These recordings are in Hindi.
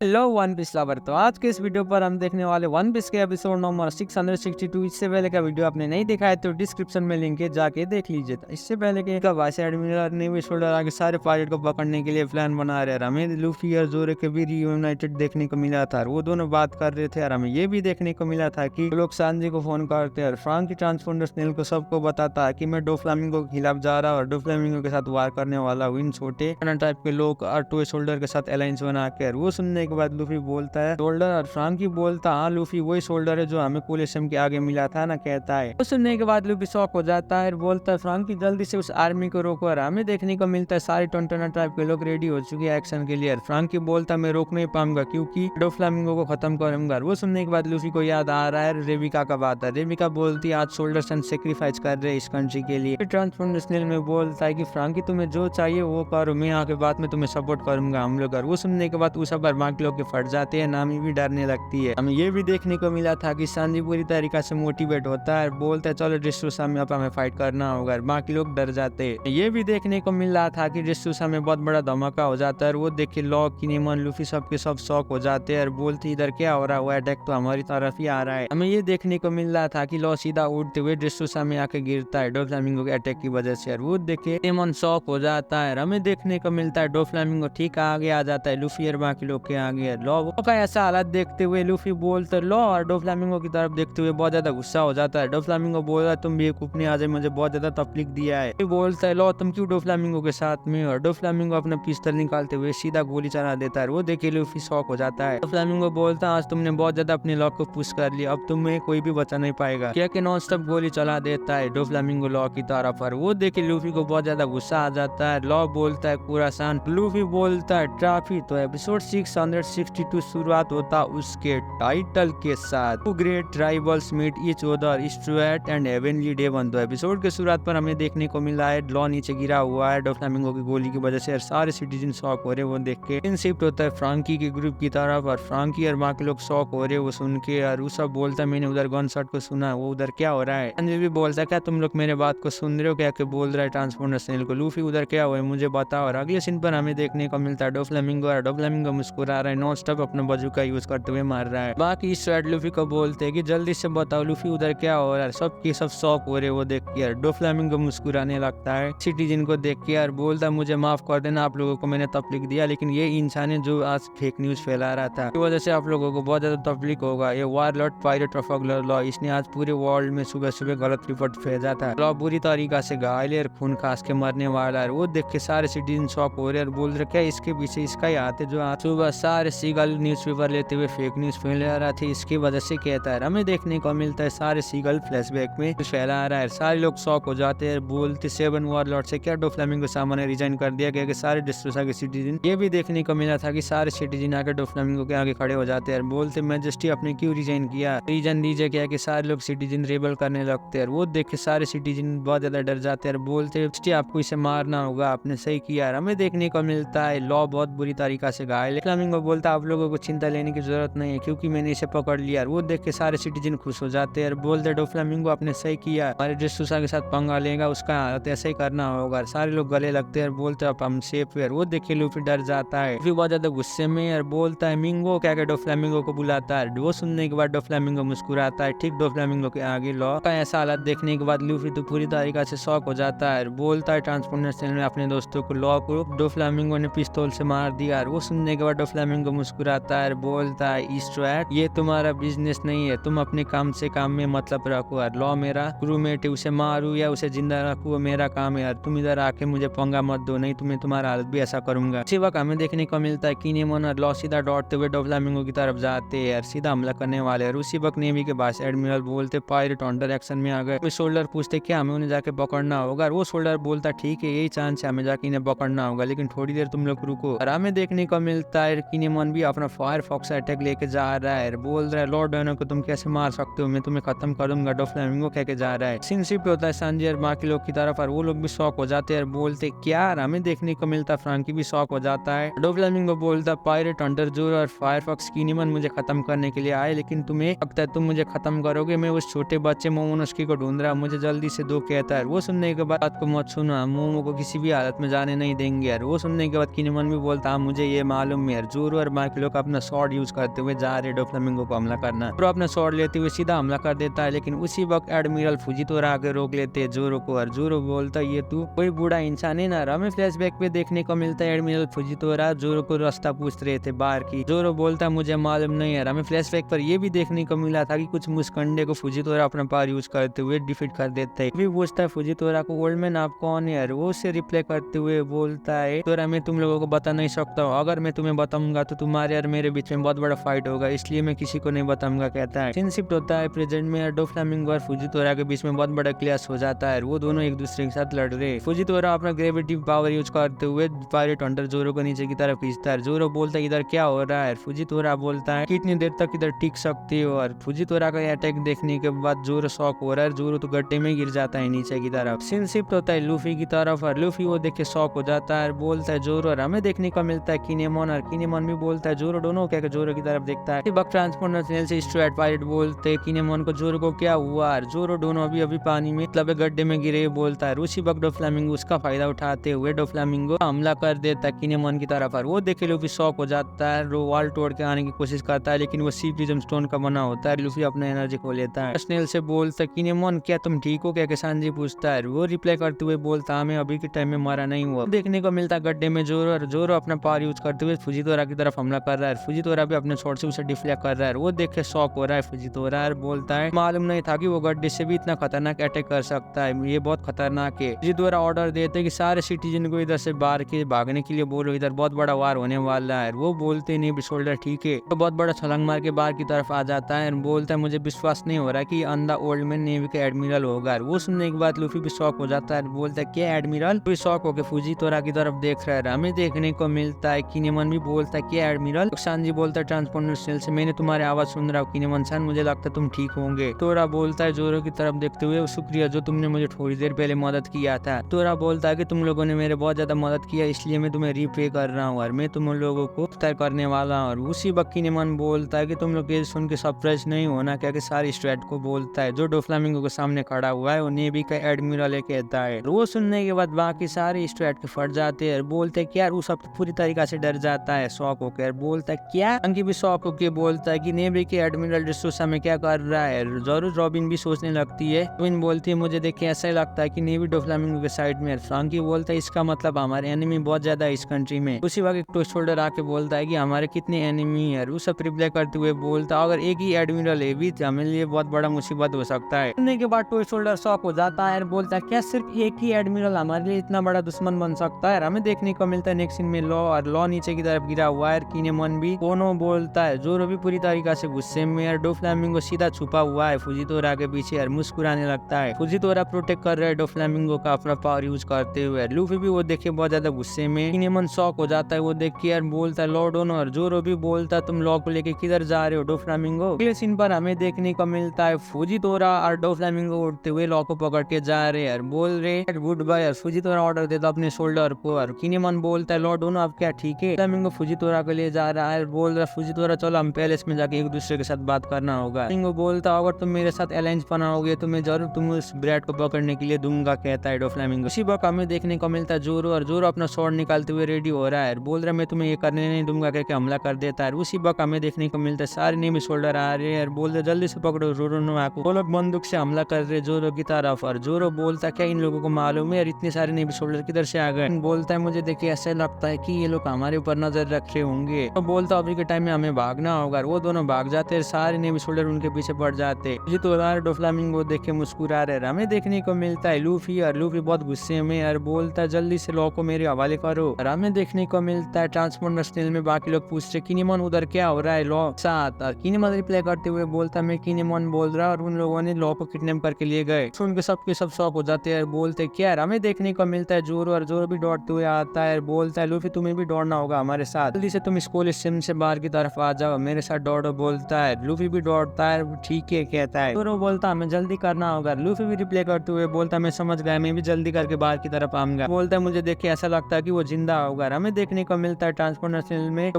Hello one piece lover. तो आज के इस वीडियो पर हम देखने वाले वन पीस के एपिसोड नंबर 662। इससे पहले का वीडियो आपने नहीं देखा है तो डिस्क्रिप्शन में लिंक है, जाके देख लीजिए। तो इससे पहले के वाइस एडमिरल नेवी शोल्डर आगे सारे पायलट को पकड़ने के लिए प्लान बना रहे हैं। हमें लूफी और जोरो के भी रियूनाइटेड देखने को मिला था, वो दोनों बात कर रहे थे। और हमें ये भी देखने को मिला था कि लोग सांजी को फोन करते हैं और फ्रांक की ट्रांसपोंडर स्नेल को सबको बताता है कि मैं डोफ्लामिंगो के खिलाफ जा रहा और डोफ्लामिंगो के साथ वार करने वाला हूँ। इन छोटे टाइप के लोग और टू शोल्डर के साथ अलायंस बना कर वो सुनने के बाद लूफी बोलता है शोल्डर और फ्रांकी बोलता हाँ लूफी वही शोल्डर है जो हमें कोलिशन के आगे मिला था ना, कहता है। वो सुनने के बाद लूफी शॉक हो जाता है और बोलता है फ्रांकी जल्दी से उस आर्मी को रोको। और हमें देखने को मिलता है सारे टोंटोना ट्राइब के लोग रेडी हो चुके हैं एक्शन के लिए। फ्रांकी बोलता मैं रोक नहीं पाऊंगा क्योंकि डोफ्लामिंगो को खत्म करूंगा। वो सुनने के बाद लूफी को याद आ रहा है रेबिका का बात है। रेबिका बोलती है आज शोल्डर सन सेक्रीफाइस कर रहे इस कंट्री के लिए। ट्रांसफॉर्मर स्नेल में बोलता है कि फ्रांकी तुम्हें जो चाहिए वो करो, मैं आके बाद में तुम्हें सपोर्ट करूंगा हम लोग। वो सुनने के बाद उस पर बाकी लोग के फट जाते हैं, नामी भी डरने लगती है। हमें ये भी देखने को मिला था कि सांजी पूरी तरीका से मोटिवेट होता है, बोलता है चलो ड्रेसरूसा में अब हमें फाइट करना होगा। बाकी लोग डर जाते हैं। ये भी देखने को मिल रहा था कि ड्रेसरूसा में बहुत बड़ा धमाका हो जाता है। वो देख के लॉक किनेमन लूफी सबके सब शॉक हो जाते हैं और बोलती इधर क्या हो रहा है, वो अटैक तो हमारी तरफ ही आ रहा है। हमें ये देखने को मिल रहा था कि लॉ सीधा उड़ते हुए ड्रेसरूसा में आके गिरता है डोफ्लामिंगो के अटैक की वजह से। वो देख के किनेमन शॉक हो जाता है। हमें देखने को मिलता है डोफ्लामिंगो ठीक आगे आ जाता है लूफी और बाकी लोग के आगे। लॉ का ऐसा हालत देखते हुए लूफी बोलता है लॉ और डोफ्लामिंगो की तरफ देखते हुए बहुत ज्यादा गुस्सा हो जाता है। डोफ्लामिंगो बोल रहा है तुम बेवकूफ नहीं, आज मुझे बहुत ज्यादा तकलीफ दिया है। बोलता है लॉ तुम क्यों डोफ्लामिंगो के साथ में। और डोफ्लामिंगो अपना पिस्टल निकालते हुए सीधा गोली चला देता है। वो देखे लूफी शॉक हो जाता है। डोफ्लामिंगो बोलता है आज तुमने बहुत ज्यादा अपने लॉ को पुश कर लिया, अब तुम्हें कोई भी बचा नहीं पाएगा। क्या कि नॉन स्टॉप गोली चला देता है डोफ्लामिंगो लॉ की तरफ। पर वो देखे लूफी को बहुत ज्यादा गुस्सा आ जाता है। लॉ बोलता है पूरा शांत। लूफी बोलता है ट्रॉफी। तो एपिसोड 662 शुरुआत होता उसके टाइटल के साथ great rivals meet each other straight and heavenly demon. तो एपिसोड के शुरुआत पर हमें देखने को मिला है लॉ नीचे गिरा हुआ है डोफ्लामिंगो की गोली की वजह से और सारे सिटीजन शॉक हो रहे। वो देख के शिफ्ट होता है फ्रांकी के ग्रुप की तरफ और फ्रांकी और बाकी लोग शॉक हो रहे वो सुन के। और वो सब बोलता है मैंने उधर गन शॉट को सुना, वो उधर क्या हो रहा है। अंजलि भी बोलता है क्या तुम लोग मेरे बात को सुन रहे हो, क्या के बोल रहा है ट्रांसपोर्टर स्नेल को लूफी उधर क्या हुआ है मुझे बताओ। और अगले सीन पर हमें देखने को मिलता है डोफ्लामिंगो और डोफ्लामिंगो मुस्कुरा रहा है, नॉन स्टॉप अपना बाजूका यूज करते हुए मार रहा है। बाकी स्ट्रेट लूफी को बोलते हैं कि जल्दी से बताओ लूफी उधर क्या हो रहा है। सबके सब शॉक हो रहे वो देख के। यार डोफ्लामिंगो मुस्कुराने लगता है सिटीजन को देख के और बोलता मुझे माफ कर देना, आप लोगों को मैंने तकलीफ दिया, लेकिन ये इंसान है जो आज फेक न्यूज फैला रहा था, इस वजह से आप लोगों को बहुत ज्यादा तकलीफ होगा। ये वारलॉर्ड पायरेट ऑफ लॉ, इसने आज पूरे वर्ल्ड में सुबह सुबह गलत रिपोर्ट भेजा था। लॉ बुरी तरीका से घायल और खून खास के मरने वाला है। वो देख के सारे सिटीजन शॉक हो रहे और बोल रहे क्या इसके पीछे इसका ही हाथ है जो आज सुबह सारे सीगल न्यूज़पेपर लेते हुए फेक न्यूज फैला रहा था, इसकी वजह से कहता है। हमें देखने को मिलता है सारे सीगल फ्लैशबैक में फैला रहा है। सारे लोग शॉक हो जाते हैं, बोलते 7 वारलॉर्ड से क्या डोफ्लामिंगो सामने रिजाइन कर दिया गया कि सारे डिस्ट्रोसा के सिटीजन। ये भी देखने को मिला था कि सारे सिटीजन आकर डोफ्लामिंगो के आगे खड़े हो जाते हैं, बोलते मैजेस्टी आपने क्यों रिजाइन किया, रीजन दीजिए। क्या कि सारे लोग सिटीजन रेबल करने लगते हैं। वो देख के सारे सिटीजन बहुत ज्यादा डर जाते हैं, बोलते आपको इसे मारना होगा, आपने सही किया। हमें देखने को मिलता है लॉ बहुत बुरी तरीका से घायल है। फ्लामिंगो बोलता है आप लोगों को चिंता लेने की जरूरत नहीं है क्योंकि मैंने इसे पकड़ लिया। वो देख के सारे सिटीजन खुश हो जाते हैं, बोलते डोफ्लामिंगो आपने सही किया, हमारे ड्रेसरूसा के साथ पंगा लेगा उसका हालत ऐसे ही करना होगा। सारे लोग गले लगते हैं, बोलते अब हम सेफ है। वो देखे लूफी डर जाता है, लूफी बहुत ज्यादा गुस्से में और बोलता है मिंगो, क्या क्या डोफ्लामिंगो को बुलाता है। वो सुनने के बाद डोफ्लामिंगो मुस्कुराता है। ठीक डोफ्लामिंगो के आगे लॉ का ऐसा हालत देखने के बाद लूफी तो पूरी तरीका से शॉक हो जाता है, बोलता है ट्रांसपोर्टर स्नेल में अपने दोस्तों को लॉ को डोफ्लामिंगो ने पिस्तौल से मार दिया। वो सुनने के बाद डोफ्लामिंगो मुस्कुराता है, बोलता है स्ट्रैट ये तुम्हारा बिजनेस नहीं है, तुम अपने काम से काम में मतलब रखो। और लॉ मेरा क्रूमेट है, उसे मारू या उसे जिंदा रखू वो मेरा काम है, तुम इधर आके मुझे पंगा मत दो, नहीं तुम्हें तुम्हारा हालत भी ऐसा करूंगा। इसी वक्त हमें देखने को मिलता है किनेमन और लॉ सीधा दौड़ते हुए डोफ्लामिंगो की तरफ जाते हैं और सीधा हमला करने वाले। और उसी वक्त नेवी के वाइस एडमिरल बोलते पायरेट अंडर एक्शन में आ गए। शोल्डर पूछते क्या हमें उन्हें जाके पकड़ना होगा। और वो शोल्डर बोलता ठीक है यही चांस है, हमें जाके इन्हें पकड़ना होगा, लेकिन थोड़ी देर तुम लोग रुको। और हमें देखने को मिलता है किनेमन भी अपना फायर फॉक्स अटैक लेके जा रहा है, बोल रहा है लॉर्ड डोनो को तुम कैसे मार सकते हो, मैं तुम्हें खत्म कर दूंगा। डोफ्लामिंगो कह के जा रहा है। सीन शिफ्ट होता है सांजी और बाकी लोग की तरफ और वो लोग भी शॉक हो जाते हैं, बोलते क्या। हमें देखने को मिलता है फ्रांकी भी शॉक हो जाता है। डोफ्लामिंगो बोलता पायरेट अंडर जोर और फायरफॉक्स किनेमन मुझे खत्म करने के लिए आए, लेकिन तुम्हें लगता है तुम मुझे खत्म करोगे, मैं उस छोटे बच्चे मोमोनोस्की को ढूंढ रहा, मुझे जल्दी से दो, कहता है। वो सुनने के बाद को मत सुनो, मोमो को किसी भी हालत में जाने नहीं देंगे यार। वो सुनने के बाद किनेमन भी बोलता मुझे ये मालूम है, जोर जोरो और बाकी लोग अपना शॉर्ट यूज करते हुए जा रहे डोफ्लामिंगो को हमला करना। जोरो अपना शॉर्ट लेते हुए सीधा हमला कर देता है, लेकिन उसी वक्त एडमिरल फुजितोरा आके रोक लेते हैं जोरो को और जोरो बोलता है ये तू कोई बूढ़ा इंसान है ना। हमें फ्लैशबैक पे देखने को मिलता है एडमिरल फुजितोरा जोरो को रास्ता पूछ रहे थे बाहर की। जोरो बोलता मुझे मालूम नहीं है। हमें फ्लैशबैक पर यह भी देखने को मिला था कि कुछ मुस्कंडे को फुजितोरा अपना पावर यूज करते हुए डिफीट कर देता है। भी पूछता है फुजितोरा को ओल्ड मैन आप कौन है, वो उसे रिप्लाई करते हुए बोलता है तोरा मैं तुम लोगों को बता नहीं सकता हूँ, अगर मैं तुम्हें बताऊंगा तो तुम्हारे और मेरे बीच में बहुत बड़ा फाइट होगा, इसलिए मैं किसी को नहीं बताऊंगा कहता है। सीन शिफ्ट होता है प्रेजेंट में। डोफ्लामिंगो और फुजितोरा के बीच में बहुत बड़ा क्लैश हो जाता है। वो दोनों एक दूसरे के साथ लड़ रहे। फुजितोरा अपना ग्रेविटी पावर यूज करते हुए पायरेट हंटर जोरो को नीचे की तरफ खींचता है। जोरो बोलता है इधर क्या हो रहा है। फुजितोरा बोलता है कितनी देर तक इधर टिक सकती हो। और फुजितोरा का अटैक देखने के बाद जोरो शॉक हो रहा है। जोरो तो गड्ढे में गिर जाता है नीचे की तरफ। सीन शिफ्ट होता है लूफी की तरफ और लूफी वो देख के शॉक हो जाता है। बोलता है जोरो, और हमें देखने को मिलता है किनेमोन, और किनेमोन भी बोलता है जोरो। दोनों क्या जोरो की तरफ देखता है। बक ट्रांसपोर्टर से स्ट्रेट पायरेट बोलते हैं किनेमोन को जोरो को क्या हुआ। और जोरो दोनों अभी पानी में मतलब गड्ढे में गिरे बोलता है। उसी वक्त डोफ्लामिंगो उसका फायदा उठाते हुए डोफ्लामिंगो हमला कर देता है किनेमोन की तरफ। और वो देखे लूफी शॉक हो जाता है। वो वॉल तोड़ के आने की कोशिश करता है, लेकिन वो सी प्रिज्म स्टोन का बना होता है। लूफी अपना एनर्जी खो लेता है। स्नेल से बोलता है किनेमोन क्या तुम ठीक हो क्या, सांजी पूछता है। वो रिप्लाई करते हुए बोलता है मैं अभी के टाइम में मारा नहीं हुआ। देखने को मिलता है गड्ढे में जोरो, और जोरो अपना पावर यूज करते हुए फुजितोरा की तरफ हमला कर रहा है। फुजितोरा भी अपने शॉट से उसे डिफ्लेक्ट कर रहा है। वो देख के शॉक हो रहा है फुजितोरा, और बोलता है मालूम नहीं था कि वो गड्ढे से भी इतना खतरनाक अटैक कर सकता है, ये बहुत खतरनाक है। फुजितोरा ऑर्डर देते हैं कि सारे सिटीजन को इधर से बाहर के भागने के लिए बोलो, इधर बहुत बड़ा वार होने वाला है। वो बोलते नहीं शोल्डर ठीक है, तो बहुत बड़ा छलांग मार के बाहर की तरफ आ जाता है। बोलता है मुझे विश्वास नहीं हो रहा कि अंधा ओल्ड मैन नेवी का एडमिरल होगा। वो सुनने के बाद लूफी भी शॉक हो जाता है। बोलता है क्या एडमिरल। भी शॉक होकर फुजितोरा की तरफ देख रहा है। हमें देखने को मिलता है किनेमोन भी बोलता है क्या एडमिरल। सांजी बोलता है ट्रांसपोर्टर सेल से मैंने तुम्हारी आवाज सुन रहा हूँ किनेमोन सान, मुझे लगता है तुम ठीक होंगे। तोरा बोलता है जोरो की तरफ देखते हुए शुक्रिया जो तुमने मुझे थोड़ी देर पहले मदद किया था। तोरा बोलता है कि तुम लोगों ने मेरे बहुत ज्यादा मदद किया, इसलिए मैं तुम्हें रिपे कर रहा हूँ और मैं तुम लोगों को तय करने वाला हूँ। और उसी वक्त किनेमोन बोलता है कि तुम लोग ये सुन के सरप्राइज नहीं होना क्या, सारी स्ट्रेट को बोलता है जो डोफ्लामिंगो के सामने खड़ा हुआ है वो नेवी का एडमिरल कहता है। वो सुनने के बाद बाकी सारे स्ट्रेट के फट जाते हैं। बोलते हैं क्या, वो सब पूरी तरीका से डर जाता है शॉक होकर। बोलता है क्या, अंकी भी शॉक होकर बोलता है कि नेवी के एडमिरल डिस्टोसा में क्या कर रहा है। जरूर रॉबिन भी सोचने लगती है। रॉबिन बोलती है मुझे देख के ऐसा ही लगता है कि नेवी डोफ्लामिंगो के साइड में। फ्रांकी बोलता है इसका मतलब हमारे एनिमी बहुत ज्यादा है इस कंट्री में। उसी वक्त एक टोस्ट होल्डर आके बोलता है कि हमारे कितने एनिमी है। वो सब रिप्लाई करते हुए बोलता है अगर एक ही एडमिरल है भी हमारे लिए बहुत बड़ा मुसीबत हो सकता है। सुनने के बाद टोस्ट होल्डर शॉक हो जाता है और बोलता है क्या सिर्फ एक ही एडमिरल हमारे लिए इतना बड़ा दुश्मन बन सकता है। हमें देखने को मिलता है नेक्स्ट सीन में लॉ, और लॉ नीचे की तरफ गिरा हुआ है। किनेमोन भी दोनों बोलता है जोरो भी पूरी तरीका से गुस्से में। और डोफ्लामिंगो सीधा छुपा हुआ है फुजितोरा के पीछे और मुस्कुराने लगता है। फुजितोरा प्रोटेक्ट कर रहा है डोफ्लामिंगो का अपना पावर यूज करते हुए। लूफी भी वो देखे बहुत ज्यादा गुस्से में। किनेमोन शॉक हो जाता है वो देख के और बोलता है लॉ डोनो। और जोरो भी बोलता है तुम लॉ को लेके किधर जा रहे हो डोफ्लामिंगो। अगले सीन पर हमें देखने को मिलता है फुजितोरा और डोफ्लामिंगो उठते हुए लॉ को पकड़ के जा रहे हैं, बोल रहे गुड बाय। और फुजितोरा ऑर्डर देता अपने शोल्डर को। और किनेमोन बोलता है लॉ डोनो आप क्या ठीक है। फ्लामिंगो फुजितोरा को ले जा रहा है, बोल रहा फुजितोरा चलो हम पैलेस में जाके एक दूसरे के साथ बात करना होगा। फ्लामिंगो बोलता अगर तुम मेरे साथ अलायंस बनाओगे तो मैं जरूर तुम उस ब्रैड को पकड़ने के लिए दूंगा कहता है डोफ्लामिंगो। इसी वक्त हमें देखने को मिलता है जोरो, और जोरो अपना स्वॉर्ड निकालते हुए रेडी हो रहा है। बोल रहा मैं तुम्हें ये करने नहीं दूंगा करके हमला कर देता है। उसी वक्त हमें देखने को मिलता है सारे नेमी शोल्डर आ रहे हैं। बोल रहे जल्दी से पकड़ो रोरोनोआ को। वो लोग बंदूक से हमला कर रहे जोरो की तरफ। और जोरो बोलता क्या इन लोगों को मालूम है और इतने सारे नेमी शोल्डर किधर से आ गए। बोलता है मुझे देखिए ऐसा लगता है कि ये लोग हमारे ऊपर नजर रख रहे होंगे। तो बोलता अभी के टाइम में हमें भागना होगा। वो दोनों भाग जाते हैं, सारे नेवी शोल्डर उनके पीछे पड़ जाते। तो डोफ्लामिंगो देख के मुस्कुरा रहे। हमें देखने को मिलता है लूफी, और लूफी बहुत गुस्से में और बोलता है जल्दी से लॉ को मेरे हवाले करो। और हमें देखने को मिलता है ट्रांसपोर्टर स्नेल में बाकी लोग पूछ रहे किनेमोन उधर क्या हो रहा है लॉ साथ। और किनेमोन रिप्लाई करते हुए बोलता मैं किनेमोन बोल रहा और उन लोगों ने लॉ को किडनैप करके लिए गए। सुन के सब शॉक हो जाते हैं, बोलते क्या। हमें देखने को मिलता है जोरो, और जोरो भी दौड़ते हुए आता है। बोलता है लूफी तुम्हें भी दौड़ना होगा हमारे साथ, जल्दी से तुम स्कूल सिम से बाहर की तरफ आ जाओ, मेरे साथ दौड़ो बोलता है। लूफी भी दौड़ता है ठीक है कहता है। जोरो बोलता हमें जल्दी करना होगा। लूफी भी रिप्लाई करते हुए बोलता मैं समझ गया, मैं भी जल्दी करके बाहर की तरफ आऊंगा। बोलता है मुझे देख के ऐसा लगता है कि वो जिंदा होगा। हमें देखने को मिलता है ट्रांसपोर्टर में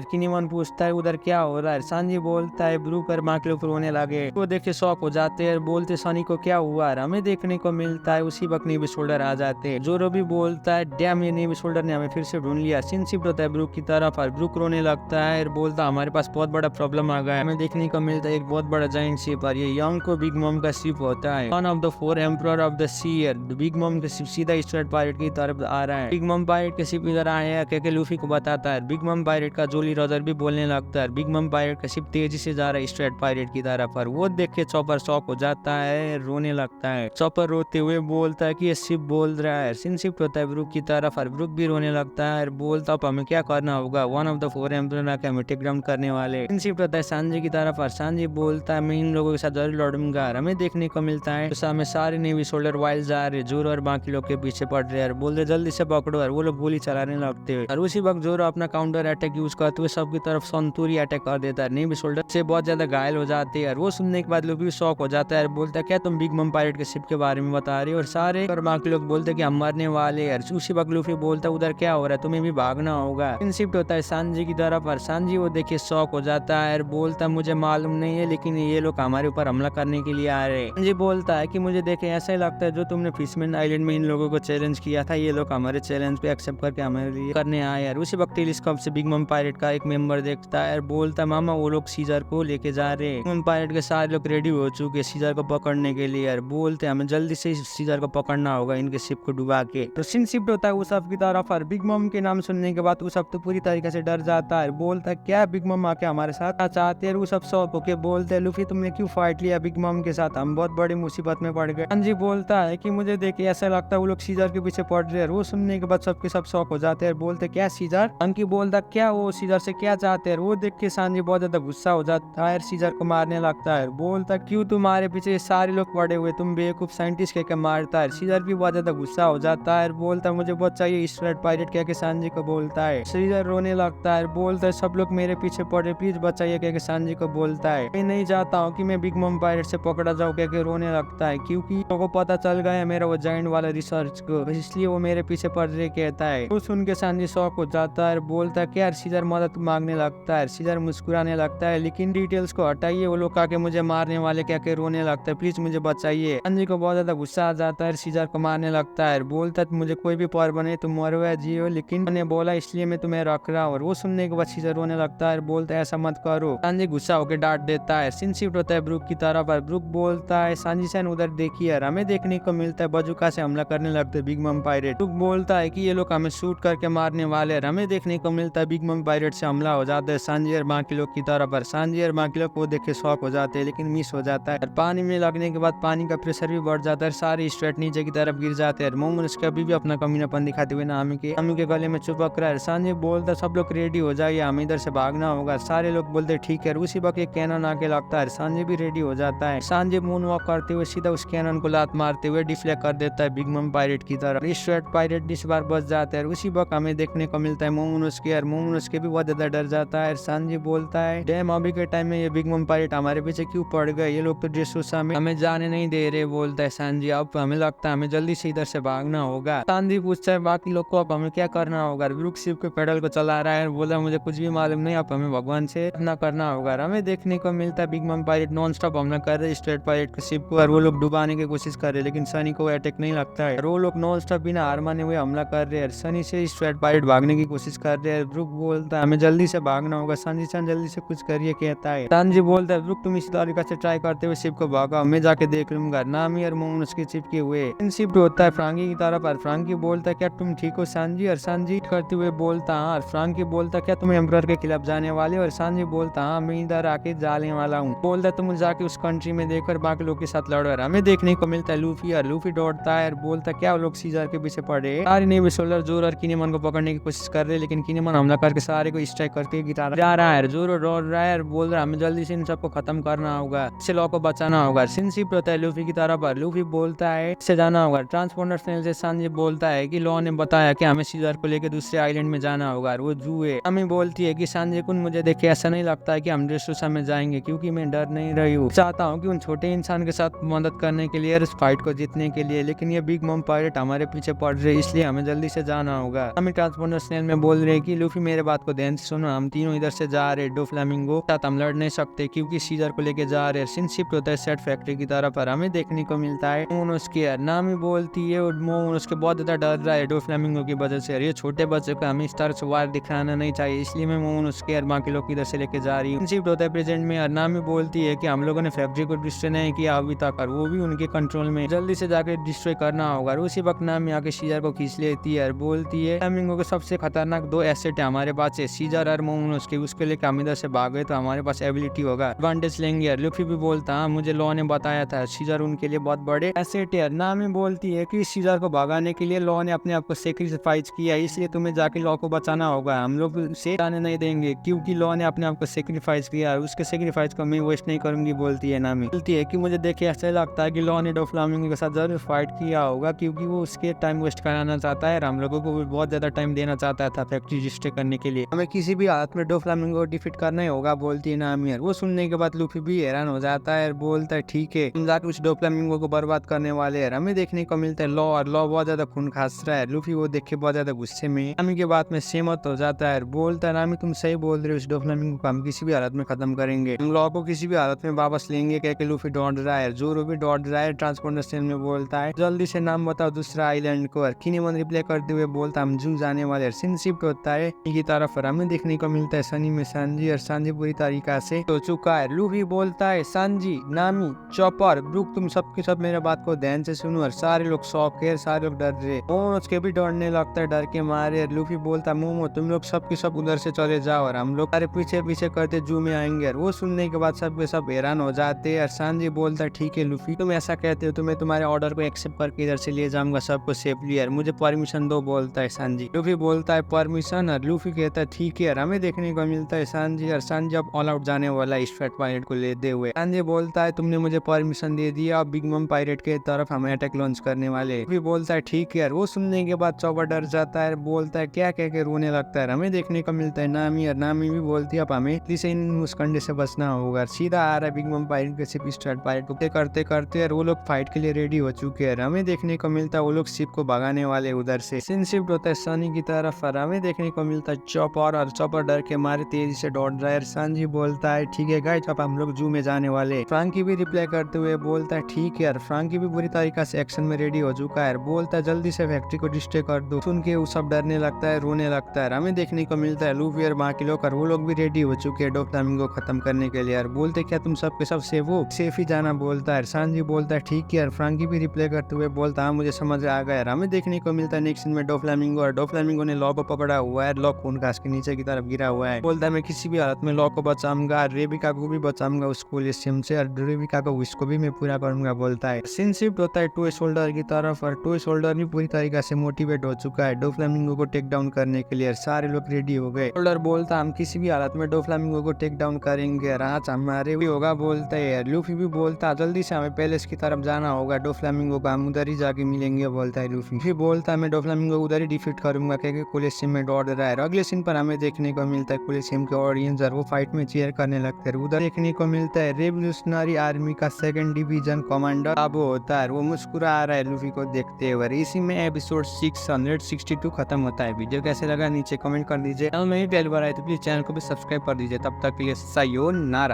किनेमोन पूछता है उधर क्या हो रहा है। सांजी बोलता है ब्रू पर बाकी लोग रोने लगे। वो देख के शॉक हो जाते हैं, बोलते सनी को क्या हुआ। हमें देखने को मिलता है उसी वक्त नेवी शोल्डर आ जाते हैं। जोरो भी बोलता है डैम ये नेवी शोल्डर ने हमें फिर से ढूंढ लिया। सीन शिफ्ट होता है ब्रू की तरफ। तरफ ब्रुक रोने लगता है और बोलता हमारे पास बहुत बड़ा प्रॉब्लम आ गया है। हमें देखने को मिलता है एक बहुत बड़ा जाइंट शिप और ये यंग को बिग मॉम का शिप होता है। One of the 4 emperor of the sea big mom का शिप सीधा स्ट्रेट पायरेट की तरफ आ रहा है। बिग मॉम पायरेट के शिप इधर आया है लूफी को बताता है। बिग मॉम पायरेट का जोली रॉजर भी बोलने लगता है। बिग मॉम पायरेट का शिप तेजी से जा रहा है स्ट्रेट पायरेट की तरफ पर वो देख के चॉपर शॉक हो जाता है, रोने लगता है। चॉपर रोते हुए बोलता है कि ये शिप बोल रहा है। सिन शिफ्ट होता है ब्रुक की तरफ और ब्रुक भी रोने लगता है और बोलता अब हमें क्या करना होगा, वन ऑफ द 4 एम्परर आके हमें टेक डाउन करने वाले। सिन शिफ्ट होता है सांजी की तरफ और सांजी बोलता है मैं इन लोगों के साथ जरूर लड़ूंगा। हमें देखने को मिलता है तो सामने सारे नेवी सोल्जर वाइल्ड जा रहे, जोरो और बाकी लोग के पीछे पड़ रहे हैं, बोल रहे जल्दी से पकड़ो और वो लोग गोली चलाने लगते हैं। और उसी वक्त जोरो अपना काउंटर अटैक यूज करते हुए सबकी तरफ संतूरी अटैक कर देता है। नेवी सोल्जर से बहुत ज्यादा घायल हो जाते हैं और वो सुनने के बाद लूफी शॉक हो जाता है, बोलता है क्या तुम बिग मॉम पायरेट के शिप के बारे में बता रहे हो, और सारे और बाकी लोग बोलते हैं कि हम मरने वाले हैं। उसी वक्त लूफी बोलता है उधर क्या हो रहा है, तुम्हें भी भागना होगा। शिफ्ट होता है सांजी की तरफ और सांजी वो देखिए शॉक हो जाता है और बोलता है मुझे मालूम नहीं है लेकिन ये लोग हमारे ऊपर हमला करने के लिए आ रहे हैं। सांजी बोलता है कि मुझे देखे ऐसा ही लगता है जो तुमने फिशमैन आइलैंड में इन लोगों को चैलेंज किया था, ये लोग हमारे चैलेंज पे एक्सेप्ट करके हमारे लिए करने आए। और उसी वक्त टेलीस्कोप से बिग मॉम पायरेट का एक मेंबर देखता है और बोलता है मामा वो लोग सीजर को लेके जा रहे हैं। मॉम पायरेट के सारे लोग रेडी हो चुके सीजर को पकड़ने के लिए और बोलते हैं हमें जल्दी से सीजर को पकड़ना होगा इनके शिप को डुबा के। तो सिन शिफ्ट होता है उसफ की तरफ और बिग मॉम के नाम सुनने के बाद उसफ तो पूरी तरीके से डर जाता है, बोलता है क्या बिग मॉम आके हमारे साथ चाहते हैं। उसफ शॉक होके बोलते हैं लूफी तुमने क्यों फाइट लिया बिग मॉम के साथ, हम बहुत बड़ी मुसीबत में पड़ गए। सांजी बोलता है कि मुझे देख ऐसा लगता है वो लोग सीजर के पीछे पड़ रहे हैं। वो सुनने के बाद सबके सब शॉक हो जाते हैं, बोलते क्या सीजर। अंकी बोलता क्या वो सीजर से क्या चाहते हैं। वो देख के सांजी बहुत ज्यादा गुस्सा हो जाता है, सीजर को मारने लगता है, बोलता क्यों तुम्हारे पीछे सारे लोग पड़े हुए, तुम बेवकूफ साइंटिस्ट कहकर मारता है। सीजर भी बहुत ज्यादा गुस्सा हो जाता है, बोलता मुझे बहुत चाहिए स्ट्रेट पायरेट कहकर सांजी को बोलता है। सीजर रोने लगता है, बोलता है सब लोग मेरे पीछे पड़े प्लीज बचाइए कहकर सांजी को बोलता है। मैं नहीं चाहता हूँ कि मैं बिग मॉम पायरेट से पकड़ा जाऊँ कहकर रोने लगता है, क्योंकि लोगों को पता चल गया है मेरा वो जाइंट वाला रिसर्च को, इसलिए वो मेरे पीछे पड़ रहे कहता है। तो सुन के सांजी शॉक हो जाता है, बोलता है क्या सीजर मदद मांगने लगता है। सीजर मुस्कुराने लगता है लेकिन डिटेल्स को हटाइए, वो लोग आके मुझे मारने वाले क्या के रोने लगता है, प्लीज मुझे बचाइए। सांजी को बहुत ज्यादा गुस्सा आ जाता है, सीजर को मारने लगता है, बोलता है मुझे कोई भी पावर बने तुम मरो या जियो लेकिन मैंने बोला इसलिए मैं तुम्हें रख रहा हूँ। और वो सुनने के बाद सीजर रोने लगता है, बोलता है ऐसा मत करो। सांजी गुस्सा होकर डांट देता है। सीन शिफ्ट होता है ब्रुक की तरफ और ब्रुक बोलता है सांजी सैन उधर देखिए। हमें देखने को मिलता है बजूका से हमला करने लगते बिग मॉम पायरेट। ब्रुक बोलता है कि ये लोग हमें शूट करके मारने वाले हैं। हमें देखने को मिलता है बिग मॉम पायरेट से हमला हो जाता है सांजी और बाकी लोग की तरफ पर। सांजी और बाकी लोग को देख के शॉक हो जाते हैं लेकिन मिस हो जाता है। पानी में लगने के बाद पानी का प्रेशर भी बढ़ जाता है, सारे स्ट्रेट नीचे की तरफ गिर जाते हैं। मोमन उसके अभी भी अपना कमीनापन दिखाते हुए नामी के गले में चुपक रहा है। सांजी बोलता सब लोग रेडी हो जाइए हमें इधर से भागना होगा। सारे लोग बोलते ठीक है। उसी वक्त एक कैनन आके लगता है, सांजी भी रेडी हो जाता है। सांजी मून वॉक करते हुए सीधा उस कैनन को लात मारते हुए डिफ्लेक्ट कर देता है बिग मॉम पायरेट की तरफ। स्ट्रेट पायरेट इस बार बच जाता है। उसी वक्त हमें देखने को मिलता है मोमन उसके भी बहुत ज्यादा डर जाता है। सांजी बोलता है डैम अभी के टाइम में ये बिग मॉम पायरेट हमारे पीछे क्यों पड़ गए, ये लोग तो ड्रेसोसा में हमें जाने नहीं दे रहे। बोलता है सांजी अब हमें लगता है हमें जल्दी से इधर से भागना होगा। सांजी पूछता है बाकी लोग को अब हमें क्या करना होगा। ब्रुक शिप के पेडल को चला रहा है, बोला मुझे कुछ भी मालूम नहीं, अब हमें भगवान से अपना करना होगा। हमें देखने को मिलता है big mom pirate non stop हमला कर रहे स्ट्रेट पायरेट के शिप को और वो लोग डुबाने की कोशिश कर रहे लेकिन सनी को अटैक नहीं लगता है। वो लोग नॉन स्टॉप बिना हार माने हुए हमला कर रहे हैं। सनी से स्ट्रेट पायरेट भागने की कोशिश कर रहे हैं। ब्रुक बोलता है हमें जल्दी से भागना होगा, सांजी सन जल्दी से कुछ करिए कहता है। सांजी बोलता है ब्रुक तुम इसी तरीका से ट्राई करते हुए शिप को भागा, मैं जाके देख लूंगा। नामी और मोमन उसके चिपके हुए शिप होता है फ्रांकी की तरफ और फ्रांकी बोलता है क्या तुम ठीक हो सांजी। और सांजी करते हुए बोलता हाँ। फ्रांकी बोलता क्या तुम एम्परर के खिलाफ जाने वाले हो। और सांजी बोलता हाँ मैं इधर आके जाने वाला हूँ। बोलता तुम जाके उस कंट्री में देखकर बाकी लोग के साथ लड़ो। हमें देखने को मिलता है लूफी और लूफी दौड़ता है और बोलता क्या लोग सीजर के पीछे पड़े। सारे नेवी सोल्जर जोर और किनेमन को पकड़ने की कोशिश कर रहे लेकिन किनेमन हमला करके सारे को स्ट्राइक करके गिटार जा रहा है। जोर दौड़ रहा है और बोल रहा है हमें जल्दी से इन सबको खत्म करना होगा, इससे लॉ को बचाना होगा। सिन शिफ्ट होता है लूफी की तरफ और लूफी बोलता है इससे जाना होगा। ट्रांसपोर्टर से सांजी बोलता है कि लॉ ने बताया कि हमें सीजर को लेकर दूसरे आइलैंड में जाना होगा और वो जू है। हमें बोलती है कि सांजी कुन मुझे देखे ऐसा नहीं लगता है कि हम ड्रेसोसा में जाएंगे क्योंकि मैं डर नहीं रही हूँ, चाहता हूँ कि उन छोटे इंसान के साथ मदद करने के लिए इस फाइट को जीतने के लिए, लेकिन ये बिग मॉम पायरेट हमारे पीछे पड़ रहे इसलिए हमें जल्दी से जाना होगा। हमें ट्रांसपोर्टर स्नेल में बोल रहे कि लूफी मेरे बात को ध्यान से सुनो, हम तीनों इधर से जा रहे डो फ्लेमिंगो साथ हम लड़ नहीं सकते क्योंकि सीजर को लेके जा रहे। सिन शिफ्ट होता है सेट फैक्ट्री की तरफ पर हमें देखने को मिलता है मोमन उसके नाम ही बोलती है और मोमन उसके बहुत ज्यादा डर रहा है डो फ्लेमिंगो की वजह से। ये छोटे बच्चे को हमें इस तरह से वार दिखाना नहीं चाहिए, इसलिए मैं मोमो उसके और बाकी लोग इधर से लेके जा रही हूँ। शिफ्ट होता है प्रेजेंट में और नामी बोलती है कि हम लोगों ने फैक्ट्री को डिस्ट्रॉय नहीं किया अभी तक और वो भी उनके कंट्रोल में, जल्दी से जाके डिस्ट्रॉय करना होगा। और उसी वक्त नामी आके सीजर को खींच लेती है और बोलती है फ्लामिंगो के सबसे खतरनाक 2 एसेट है हमारे पास है, सीजर और मोमोनोस के, उसके लेके हम इधर से भागे तो हमारे पास एबिलिटी होगा, एडवांटेज लेंगे। और लुफी भी बोलता हाँ मुझे लॉ ने बताया था सीजर उनके लिए बहुत बड़े एसेट है। नामी बोलती है कि सीजर को भगाने के लिए लॉ ने अपने आप को सेक्रीफाइस किया, इसलिए तुम्हें जाके लॉ को बचाना होगा, हम लोग से जाने नहीं देंगे क्योंकि लॉ ने अपने आप को सेक्रीफाइस किया है, उसके सेक्रीफाइस को मैं वेस्ट नहीं करूंगी बोलती है नामी। बोलती है कि मुझे देखे ऐसा लगता है कि लॉ ने डोफ्लामिंगो के साथ जरूर फाइट किया होगा क्योंकि वो उसके टाइम वेस्ट कराना चाहता है और हम लोगों को भी बहुत ज्यादा टाइम देना चाहता था फैक्ट्री डिस्ट्रॉय करने के लिए, हमें किसी भी हालत में डोफ्लामिंगो को डिफीट करना ही होगा बोलती है नामी। वो सुनने के बाद लूफी भी हैरान हो जाता है और बोलता है ठीक है तुम जाके उस डोफ्लामिंगो को बर्बाद करने वाले हैं। हमें देखने को मिलता है लॉ और लॉ बहुत ज्यादा खून खास रहा है, लूफी वो देख के बहुत ज्यादा गुस्से में नामी के बात में सहमत हो जाता है, बोलता है नामी तुम सही बोल रहे हो, उस डोफ्लामिंगो को हम किसी भी हालत में खत्म करेंगे, हम लॉ को किसी भी हालत में वापस लेंगे कह के लूफी दौड़ रहा है, जोरो भी दौड़ रहा है। ट्रांसपोर्टर सेल में बोलता है जल्दी से नाम बताओ दूसरा आइलैंड को, और किनेमन रिप्लाई करते हुए बोलता हम जू जाने वाले। सीन शिफ्ट होता है की तरफ और हमें देखने को मिलता है सनी में सांजी, और सांजी पूरी तरीका से हो चुका है। लूफी बोलता है सांजी, नामी, चॉपर, ब्रूक तुम सबके सब मेरे बात को ध्यान से सुनो, और सारे लोग शौक है, सारे लोग डर रहे, मोमो उसके भी डरने लगता है डर के मारे। लूफी बोलता मोमो तुम लोग सबके सब उधर से चले जाओ और हम लोग सारे पीछे पीछे करते जू में आएंगे। और वो सुनने के बाद सबके सब हैरान हो जाते हैं और सांजी बोलता है ठीक है लूफी तुम ऐसा कहते हो तो मैं तुम्हारे ऑर्डर को एक्सेप्ट करके इधर से ले जाऊंगा सबको सेफली, और मुझे परमिशन दो बोलता है सांजी। लूफी बोलता है परमिशन, और लूफी कहता है ठीक है। और हमें देखने को मिलता है सांजी, और सांजी अब ऑल आउट जाने वाला है स्ट्रेट पायरेट को लेते हुए। सांजी बोलता है तुमने मुझे परमिशन दे दिया, अब बिग मम पायरेट के तरफ हम अटैक लॉन्च करने वाले। लूफी बोलता है ठीक है। वो सुनने के बाद चौपर डर जाता है, बोलता है क्या कह के रोने लगता है। हमें देखने को मिलता है नामी, और नामी भी बोलती है अब हमें इसे इन मुस्कंडे से बचना होगा। सीधा आ रहा है बिग मम पायरेट के शिप स्ट्रेट पायरेट को करते करते, और वो लोग फाइट के लिए रेडी हो चुके हैं। हमें देखने को मिलता है वो लोग शिप को भगाने वाले उधर से। सीन शिफ्ट होता है सनी की तरफ और हमें देखने को मिलता है चॉपर, और चॉपर डर के मारे तेजी से दौड़ रहा है। सांजी बोलता है ठीक है गाइस अब हम लोग जू में जाने वाले। फ्रांकी भी रिप्लाई करते हुए बोलता है ठीक है। फ्रांकी भी बुरी तरीके से एक्शन में रेडी हो चुका है, बोलता है जल्दी से फैक्ट्री को डिस्ट्रॉय कर दो। सुन के वो सब डरने लगता है, रोने लगता है। हमें देखने को मिलता है लूफी और बाकी लोग, और वो लोग भी रेडी हो चुके हैं डोफ्लामिंगो को खत्म करने के लिए। और बोलते क्या तुम सबके सब सेफ हो, सेफ ही जाना बोलता है। सांजी बोलता है ठीक है। फ्रांकी भी रिप्लाई करते हुए बोलता है मुझे समझ आ गया। हमें देखने को मिलता है नेक्स्ट सीन में डोफ्लामिंगो, और डोफ्लामिंगो ने लॉ को पकड़ा हुआ है, लॉ खून खास के नीचे की तरफ गिरा हुआ है। बोलता है मैं किसी भी हालत में लॉ को बचाऊंगा, रेबिका को भी बचाऊंगा उस कोलिसियम से, और रेबिका को इसको भी मैं पूरा करूंगा बोलता है। सीन शिफ्ट होता है टॉय शोल्डर की तरफ, और टॉय शोल्डर भी पूरी तरीके से मोटिवेट हो चुका है डोफ्लामिंगो को टेक डाउन करने के लिए। सारे लोग रेडी हो गए। शोल्डर बोलता हम किसी भी हालत में डोफ्लामिंगो को टेक डाउन करेंगे, आज हमारे भी होगा बोलता है। लूफी भी बोलता जल्दी से हमें पैलेस की तरफ जाना होगा, डोफ्लामिंगो को हम उधर ही जाके मिलेंगे बोलता है लूफी। फिर बोलता है मैं डोफ्लामिंगो उधर ही डिफीट करूंगा क्योंकि कोलिसियम में दौड़ रहा है। अगले सीन पर हमें देखने को मिलता है कोलिसियम के ऑडियंस और वो फाइट में चीयर करने लगते हैं। उधर देखने को मिलता है रेवोल्यूशनरी आर्मी का 2nd डिवीजन कमांडर अब होता है, वो मुस्कुरा आ रहा है लूफी को देखते हुए। इसी में एपिसोड 662 खत्म होता है। वीडियो कैसे लगा नीचे कमेंट कर दीजिए। चैनल में भी पहली बार आए तो प्लीज चैनल को भी सब्सक्राइब कर दीजिए। तब तक के लिए सायोनारा।